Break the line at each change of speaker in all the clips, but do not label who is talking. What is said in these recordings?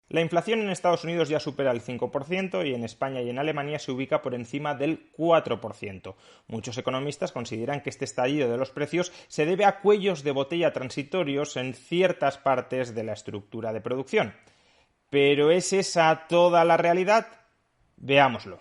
La inflación en Estados Unidos ya supera el 5% y en España y en Alemania se ubica por encima del 4%. Muchos economistas consideran que este estallido de los precios se debe a cuellos de botella transitorios en ciertas partes de la estructura de producción. ¿Pero es esa toda la realidad? Veámoslo.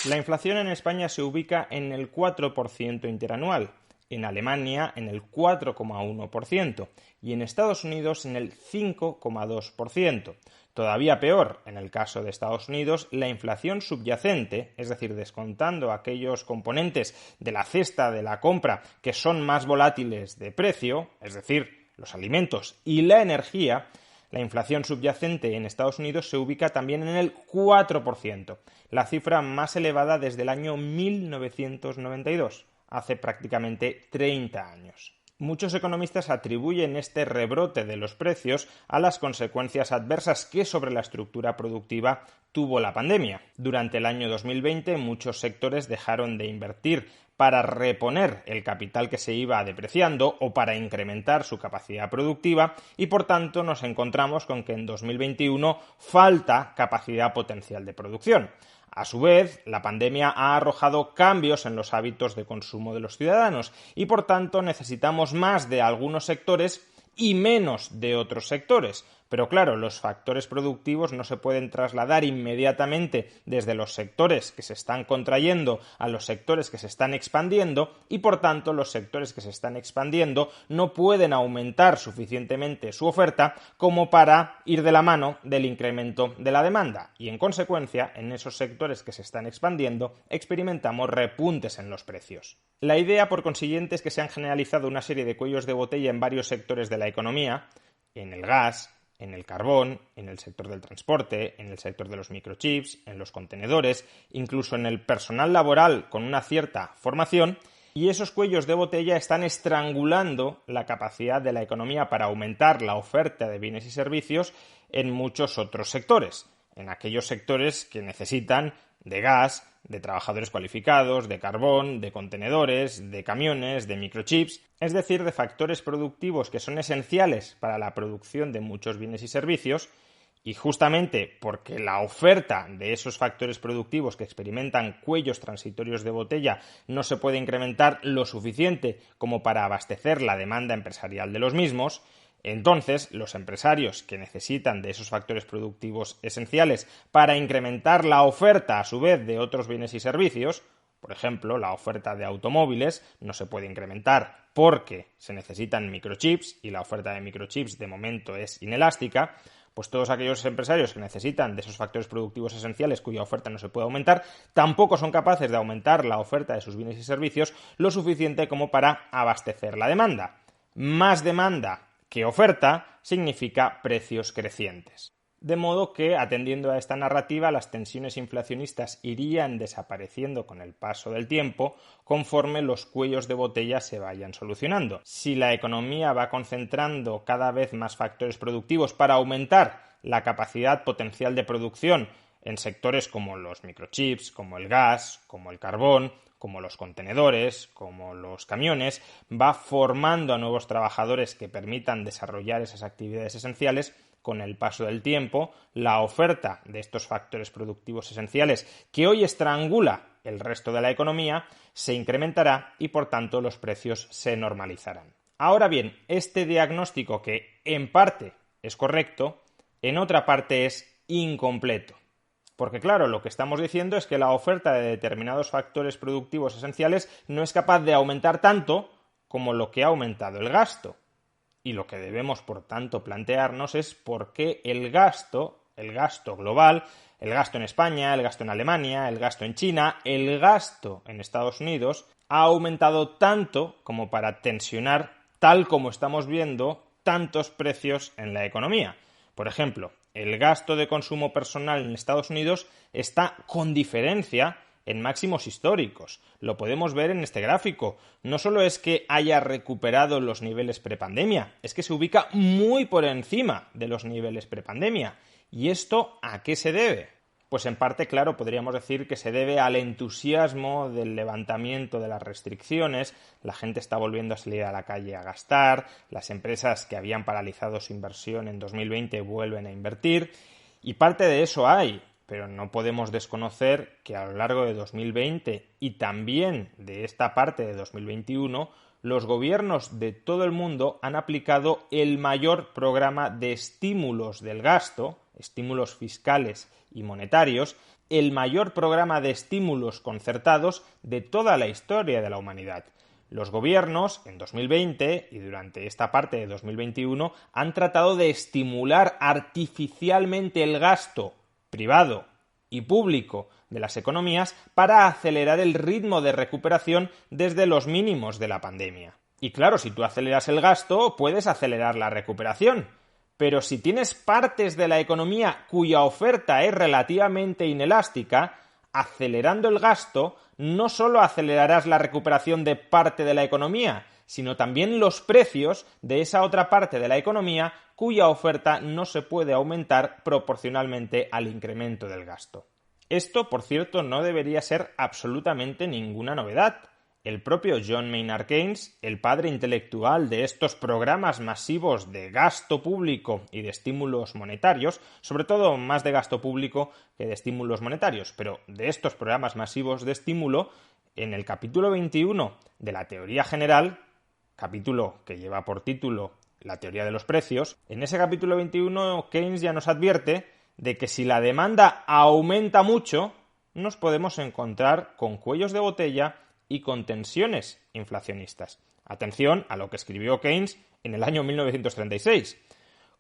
La inflación en España se ubica en el 4% interanual, en Alemania en el 4,1% y en Estados Unidos en el 5,2%. Todavía peor, en el caso de Estados Unidos, la inflación subyacente, es decir, descontando aquellos componentes de la cesta de la compra que son más volátiles de precio, es decir, los alimentos y la energía, la inflación subyacente en Estados Unidos se ubica también en el 4%, la cifra más elevada desde el año 1992, hace prácticamente 30 años. Muchos economistas atribuyen este rebrote de los precios a las consecuencias adversas que sobre la estructura productiva tuvo la pandemia. Durante el año 2020 muchos sectores dejaron de invertir para reponer el capital que se iba depreciando o para incrementar su capacidad productiva y por tanto nos encontramos con que en 2021 falta capacidad potencial de producción. A su vez, la pandemia ha arrojado cambios en los hábitos de consumo de los ciudadanos y por tanto necesitamos más de algunos sectores y menos de otros sectores. Pero claro, los factores productivos no se pueden trasladar inmediatamente desde los sectores que se están contrayendo a los sectores que se están expandiendo y por tanto los sectores que se están expandiendo no pueden aumentar suficientemente su oferta como para ir de la mano del incremento de la demanda y en consecuencia en esos sectores que se están expandiendo experimentamos repuntes en los precios. La idea por consiguiente es que se han generalizado una serie de cuellos de botella en varios sectores de la economía, en el gas, en el carbón, en el sector del transporte, en el sector de los microchips, en los contenedores, incluso en el personal laboral con una cierta formación, y esos cuellos de botella están estrangulando la capacidad de la economía para aumentar la oferta de bienes y servicios en muchos otros sectores, en aquellos sectores que necesitan de gas, de trabajadores cualificados, de carbón, de contenedores, de camiones, de microchips, es decir, de factores productivos que son esenciales para la producción de muchos bienes y servicios, y justamente porque la oferta de esos factores productivos que experimentan cuellos transitorios de botella no se puede incrementar lo suficiente como para abastecer la demanda empresarial de los mismos, entonces, los empresarios que necesitan de esos factores productivos esenciales para incrementar la oferta a su vez de otros bienes y servicios, por ejemplo, la oferta de automóviles no se puede incrementar porque se necesitan microchips y la oferta de microchips de momento es inelástica, pues todos aquellos empresarios que necesitan de esos factores productivos esenciales cuya oferta no se puede aumentar, tampoco son capaces de aumentar la oferta de sus bienes y servicios lo suficiente como para abastecer la demanda. Más demanda que oferta significa precios crecientes. De modo que, atendiendo a esta narrativa, las tensiones inflacionistas irían desapareciendo con el paso del tiempo conforme los cuellos de botella se vayan solucionando. Si la economía va concentrando cada vez más factores productivos para aumentar la capacidad potencial de producción en sectores como los microchips, como el gas, como el carbón, como los contenedores, como los camiones, va formando a nuevos trabajadores que permitan desarrollar esas actividades esenciales. Con el paso del tiempo, la oferta de estos factores productivos esenciales que hoy estrangula el resto de la economía se incrementará y por tanto los precios se normalizarán. Ahora bien, este diagnóstico que en parte es correcto, en otra parte es incompleto. Porque claro, lo que estamos diciendo es que la oferta de determinados factores productivos esenciales no es capaz de aumentar tanto como lo que ha aumentado el gasto. Y lo que debemos, por tanto, plantearnos es por qué el gasto global, el gasto en España, el gasto en Alemania, el gasto en China, el gasto en Estados Unidos, ha aumentado tanto como para tensionar, tal como estamos viendo, tantos precios en la economía. Por ejemplo, el gasto de consumo personal en Estados Unidos está con diferencia en máximos históricos. Lo podemos ver en este gráfico. No solo es que haya recuperado los niveles prepandemia, es que se ubica muy por encima de los niveles prepandemia. ¿Y esto a qué se debe? Pues en parte, claro, podríamos decir que se debe al entusiasmo del levantamiento de las restricciones, la gente está volviendo a salir a la calle a gastar, las empresas que habían paralizado su inversión en 2020 vuelven a invertir, y parte de eso hay, pero no podemos desconocer que a lo largo de 2020 y también de esta parte de 2021, los gobiernos de todo el mundo han aplicado el mayor programa de estímulos del gasto, estímulos fiscales y monetarios, el mayor programa de estímulos concertados de toda la historia de la humanidad. Los gobiernos, en 2020 y durante esta parte de 2021, han tratado de estimular artificialmente el gasto privado y público de las economías para acelerar el ritmo de recuperación desde los mínimos de la pandemia. Y claro, si tú aceleras el gasto, puedes acelerar la recuperación. Pero si tienes partes de la economía cuya oferta es relativamente inelástica, acelerando el gasto, no solo acelerarás la recuperación de parte de la economía, sino también los precios de esa otra parte de la economía cuya oferta no se puede aumentar proporcionalmente al incremento del gasto. Esto, por cierto, no debería ser absolutamente ninguna novedad. El propio John Maynard Keynes, el padre intelectual de estos programas masivos de gasto público y de estímulos monetarios, sobre todo más de gasto público que de estímulos monetarios, pero de estos programas masivos de estímulo, en el capítulo 21 de la teoría general, capítulo que lleva por título La teoría de los precios, en ese capítulo 21 Keynes ya nos advierte de que si la demanda aumenta mucho, nos podemos encontrar con cuellos de botella y con tensiones inflacionistas. Atención a lo que escribió Keynes en el año 1936.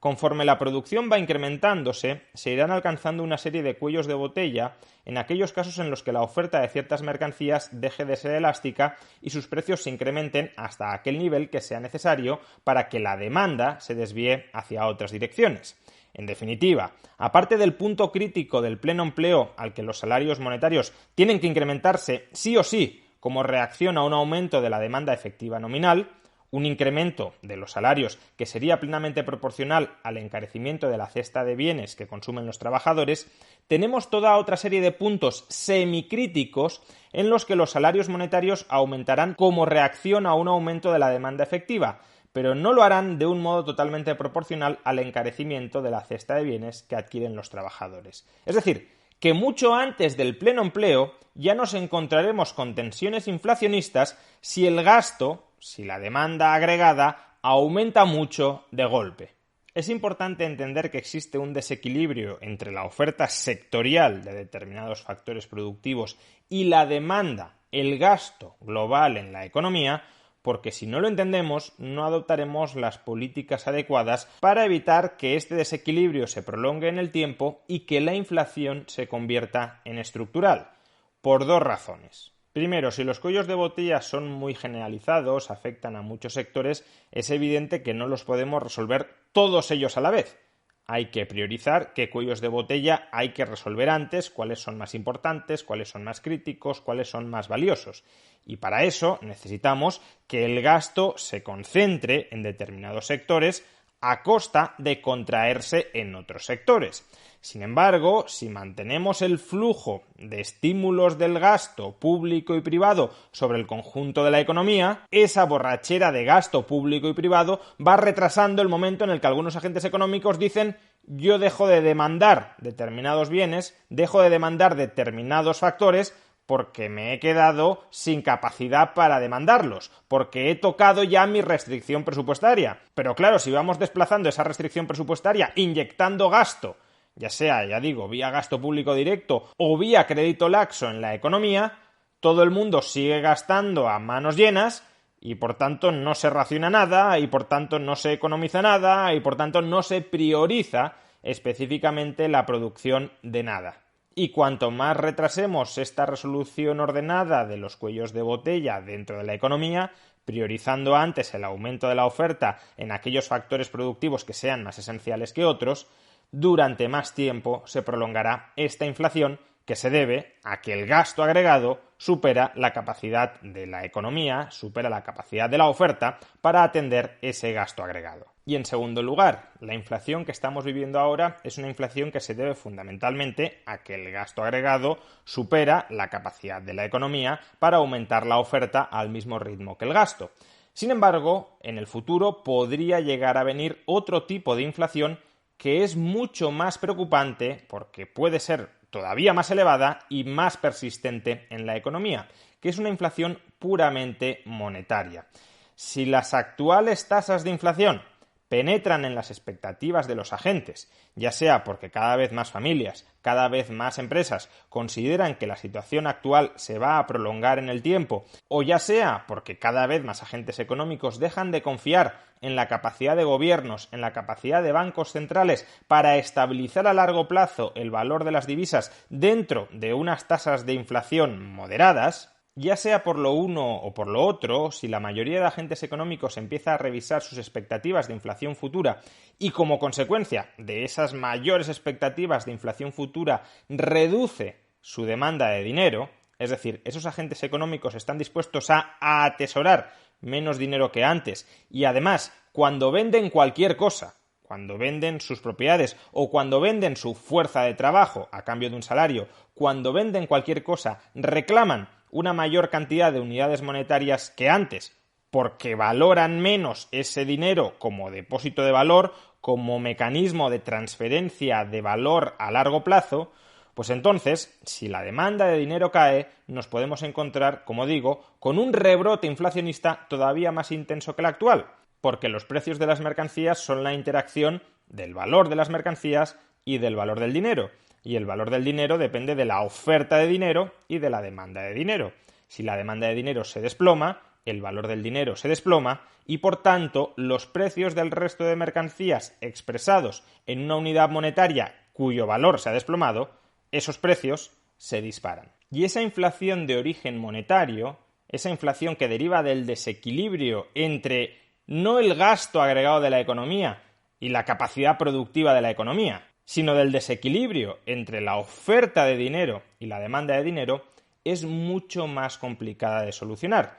Conforme la producción va incrementándose, se irán alcanzando una serie de cuellos de botella en aquellos casos en los que la oferta de ciertas mercancías deje de ser elástica y sus precios se incrementen hasta aquel nivel que sea necesario para que la demanda se desvíe hacia otras direcciones. En definitiva, aparte del punto crítico del pleno empleo al que los salarios monetarios tienen que incrementarse sí o sí como reacción a un aumento de la demanda efectiva nominal, un incremento de los salarios que sería plenamente proporcional al encarecimiento de la cesta de bienes que consumen los trabajadores, tenemos toda otra serie de puntos semicríticos en los que los salarios monetarios aumentarán como reacción a un aumento de la demanda efectiva, pero no lo harán de un modo totalmente proporcional al encarecimiento de la cesta de bienes que adquieren los trabajadores. Es decir, que mucho antes del pleno empleo ya nos encontraremos con tensiones inflacionistas si el gasto, si la demanda agregada, aumenta mucho de golpe. Es importante entender que existe un desequilibrio entre la oferta sectorial de determinados factores productivos y la demanda, el gasto global en la economía, porque si no lo entendemos, no adoptaremos las políticas adecuadas para evitar que este desequilibrio se prolongue en el tiempo y que la inflación se convierta en estructural. Por dos razones. Primero, si los cuellos de botella son muy generalizados, afectan a muchos sectores, es evidente que no los podemos resolver todos ellos a la vez. Hay que priorizar qué cuellos de botella hay que resolver antes, cuáles son más importantes, cuáles son más críticos, cuáles son más valiosos. Y para eso necesitamos que el gasto se concentre en determinados sectores a costa de contraerse en otros sectores. Sin embargo, si mantenemos el flujo de estímulos del gasto público y privado sobre el conjunto de la economía, esa borrachera de gasto público y privado va retrasando el momento en el que algunos agentes económicos dicen: yo dejo de demandar determinados bienes, dejo de demandar determinados factores porque me he quedado sin capacidad para demandarlos, porque he tocado ya mi restricción presupuestaria. Pero claro, si vamos desplazando esa restricción presupuestaria, inyectando gasto, ya sea, ya digo, vía gasto público directo o vía crédito laxo en la economía, todo el mundo sigue gastando a manos llenas y por tanto no se raciona nada y por tanto no se economiza nada y por tanto no se prioriza específicamente la producción de nada. Y cuanto más retrasemos esta resolución ordenada de los cuellos de botella dentro de la economía, priorizando antes el aumento de la oferta en aquellos factores productivos que sean más esenciales que otros, durante más tiempo se prolongará esta inflación que se debe a que el gasto agregado supera la capacidad de la economía, supera la capacidad de la oferta para atender ese gasto agregado. Y en segundo lugar, la inflación que estamos viviendo ahora es una inflación que se debe fundamentalmente a que el gasto agregado supera la capacidad de la economía para aumentar la oferta al mismo ritmo que el gasto. Sin embargo, en el futuro podría llegar a venir otro tipo de inflación que es mucho más preocupante porque puede ser todavía más elevada y más persistente en la economía, que es una inflación puramente monetaria. Si las actuales tasas de inflación penetran en las expectativas de los agentes, ya sea porque cada vez más familias, cada vez más empresas consideran que la situación actual se va a prolongar en el tiempo, o ya sea porque cada vez más agentes económicos dejan de confiar en la capacidad de gobiernos, en la capacidad de bancos centrales para estabilizar a largo plazo el valor de las divisas dentro de unas tasas de inflación moderadas, ya sea por lo uno o por lo otro, si la mayoría de agentes económicos empieza a revisar sus expectativas de inflación futura y como consecuencia de esas mayores expectativas de inflación futura reduce su demanda de dinero, es decir, esos agentes económicos están dispuestos a atesorar menos dinero que antes y además cuando venden cualquier cosa, cuando venden sus propiedades o cuando venden su fuerza de trabajo a cambio de un salario, cuando venden cualquier cosa, reclaman una mayor cantidad de unidades monetarias que antes, porque valoran menos ese dinero como depósito de valor, como mecanismo de transferencia de valor a largo plazo, pues entonces, si la demanda de dinero cae, nos podemos encontrar, como digo, con un rebrote inflacionista todavía más intenso que el actual, porque los precios de las mercancías son la interacción del valor de las mercancías y del valor del dinero. Y el valor del dinero depende de la oferta de dinero y de la demanda de dinero. Si la demanda de dinero se desploma, el valor del dinero se desploma y, por tanto, los precios del resto de mercancías expresados en una unidad monetaria cuyo valor se ha desplomado, esos precios se disparan. Y esa inflación de origen monetario, esa inflación que deriva del desequilibrio entre no el gasto agregado de la economía y la capacidad productiva de la economía, sino del desequilibrio entre la oferta de dinero y la demanda de dinero, es mucho más complicada de solucionar,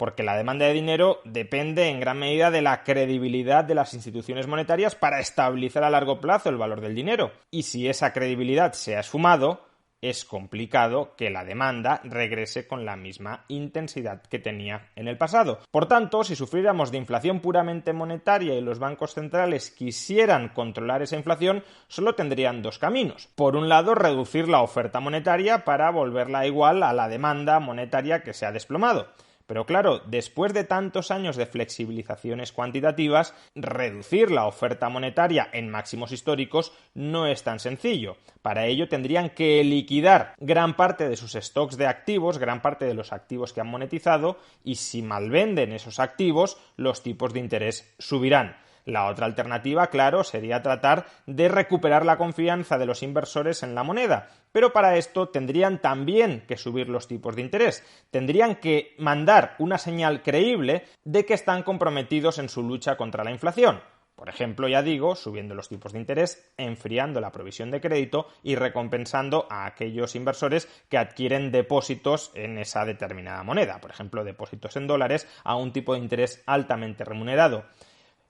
porque la demanda de dinero depende en gran medida de la credibilidad de las instituciones monetarias para estabilizar a largo plazo el valor del dinero. Y si esa credibilidad se ha esfumado, es complicado que la demanda regrese con la misma intensidad que tenía en el pasado. Por tanto, si sufriéramos de inflación puramente monetaria y los bancos centrales quisieran controlar esa inflación, solo tendrían dos caminos. Por un lado, reducir la oferta monetaria para volverla igual a la demanda monetaria que se ha desplomado. Pero claro, después de tantos años de flexibilizaciones cuantitativas, reducir la oferta monetaria en máximos históricos no es tan sencillo. Para ello tendrían que liquidar gran parte de sus stocks de activos, gran parte de los activos que han monetizado, y si malvenden esos activos, los tipos de interés subirán. La otra alternativa, claro, sería tratar de recuperar la confianza de los inversores en la moneda, pero para esto tendrían también que subir los tipos de interés, tendrían que mandar una señal creíble de que están comprometidos en su lucha contra la inflación. Por ejemplo, ya digo, subiendo los tipos de interés, enfriando la provisión de crédito y recompensando a aquellos inversores que adquieren depósitos en esa determinada moneda, por ejemplo, depósitos en dólares a un tipo de interés altamente remunerado.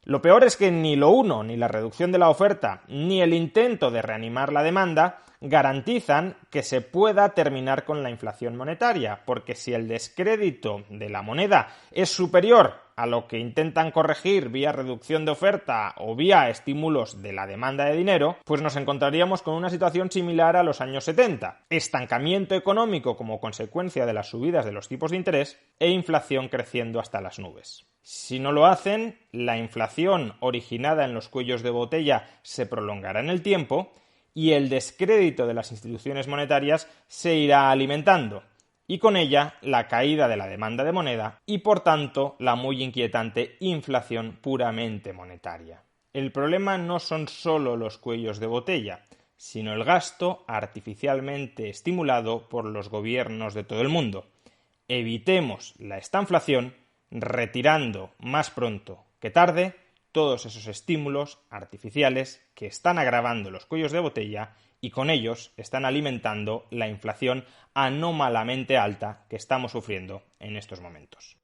Lo peor es que ni lo uno, ni la reducción de la oferta, ni el intento de reanimar la demanda garantizan que se pueda terminar con la inflación monetaria, porque si el descrédito de la moneda es superior a lo que intentan corregir vía reducción de oferta o vía estímulos de la demanda de dinero, pues nos encontraríamos con una situación similar a los años 70. Estancamiento económico como consecuencia de las subidas de los tipos de interés e inflación creciendo hasta las nubes. Si no lo hacen, la inflación originada en los cuellos de botella se prolongará en el tiempo y el descrédito de las instituciones monetarias se irá alimentando, y con ella la caída de la demanda de moneda y, por tanto, la muy inquietante inflación puramente monetaria. El problema no son solo los cuellos de botella, sino el gasto artificialmente estimulado por los gobiernos de todo el mundo. Evitemos la estanflación retirando más pronto que tarde todos esos estímulos artificiales que están agravando los cuellos de botella y con ellos están alimentando la inflación anómalamente alta que estamos sufriendo en estos momentos.